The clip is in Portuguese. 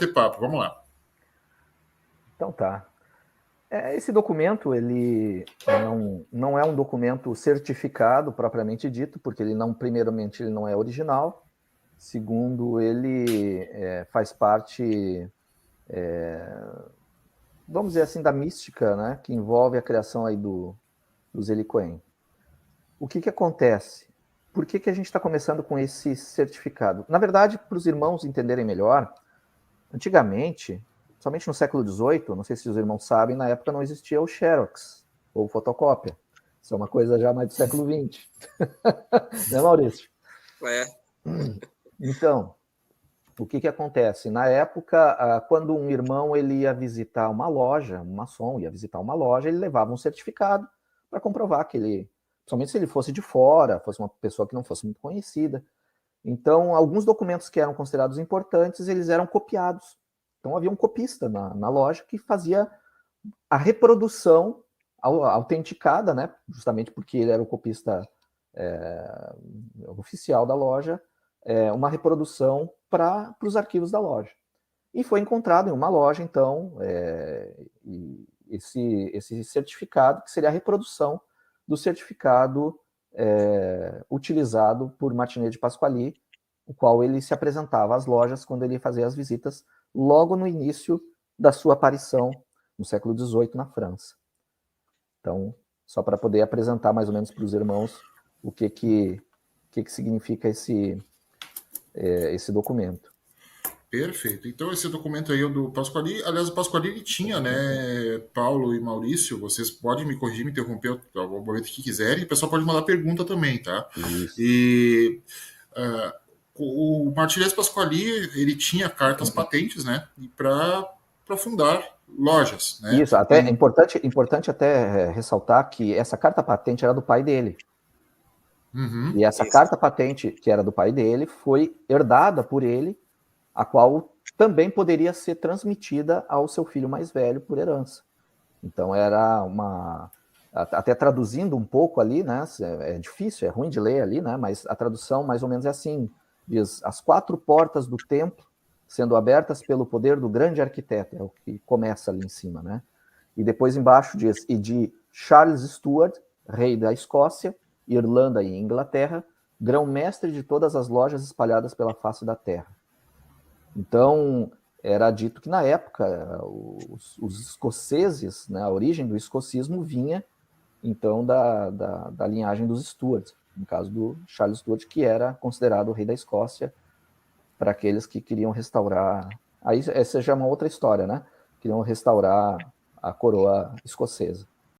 papo, vamos lá. Então tá. Esse documento, ele não é um documento certificado propriamente dito, porque ele não, primeiramente, ele não é original. Segundo, ele faz parte, vamos dizer assim, da mística, né, que envolve a criação aí do Zelig Cohen. O que acontece? Por que a gente está começando com esse certificado? Na verdade, para os irmãos entenderem melhor, antigamente, somente no século XVIII, não sei se os irmãos sabem, na época não existia o Xerox, ou fotocópia. Isso é uma coisa já mais do século XX. Né, Maurício? É. Então, o que acontece? Na época, quando um irmão ele ia visitar uma loja, um maçom ia visitar uma loja, ele levava um certificado para comprovar que ele, principalmente se ele fosse de fora, fosse uma pessoa que não fosse muito conhecida. Então, alguns documentos que eram considerados importantes, eles eram copiados. Então, havia um copista na loja que fazia a reprodução autenticada, né? Justamente porque ele era o copista oficial da loja, uma reprodução para os arquivos da loja. E foi encontrado em uma loja, então, esse certificado, que seria a reprodução do certificado utilizado por Martinez de Pasquali, o qual ele se apresentava às lojas quando ele fazia as visitas logo no início da sua aparição no século XVIII na França. Então, só para poder apresentar mais ou menos para os irmãos o que significa esse documento. Perfeito. Então, esse documento aí é do Pasquali. Aliás, o Pasquali ele tinha, né, Paulo e Maurício, vocês podem me corrigir, me interromper ao momento que quiserem. O pessoal pode mandar pergunta também, tá? Isso. E o Martinez Pasquali, ele tinha cartas patentes, né, para fundar lojas, né? Isso, até é importante até ressaltar que essa carta patente era do pai dele. Uhum. E essa carta patente, que era do pai dele, foi herdada por ele, a qual também poderia ser transmitida ao seu filho mais velho por herança. Então era uma... Até traduzindo um pouco ali, né? É difícil, é ruim de ler ali, né? Mas a tradução mais ou menos é assim: diz, as 4 portas do templo sendo abertas pelo poder do grande arquiteto, é o que começa ali em cima, né? E depois embaixo diz, e de Charles Stuart, rei da Escócia, Irlanda e Inglaterra, grão-mestre de todas as lojas espalhadas pela face da terra. Então, era dito que na época os escoceses, né, a origem do escocismo vinha então da linhagem dos Stuart, no caso do Charles Stuart, que era considerado o rei da Escócia para aqueles que queriam restaurar. Aí essa já é uma outra história, né? Queriam restaurar a coroa escocesa.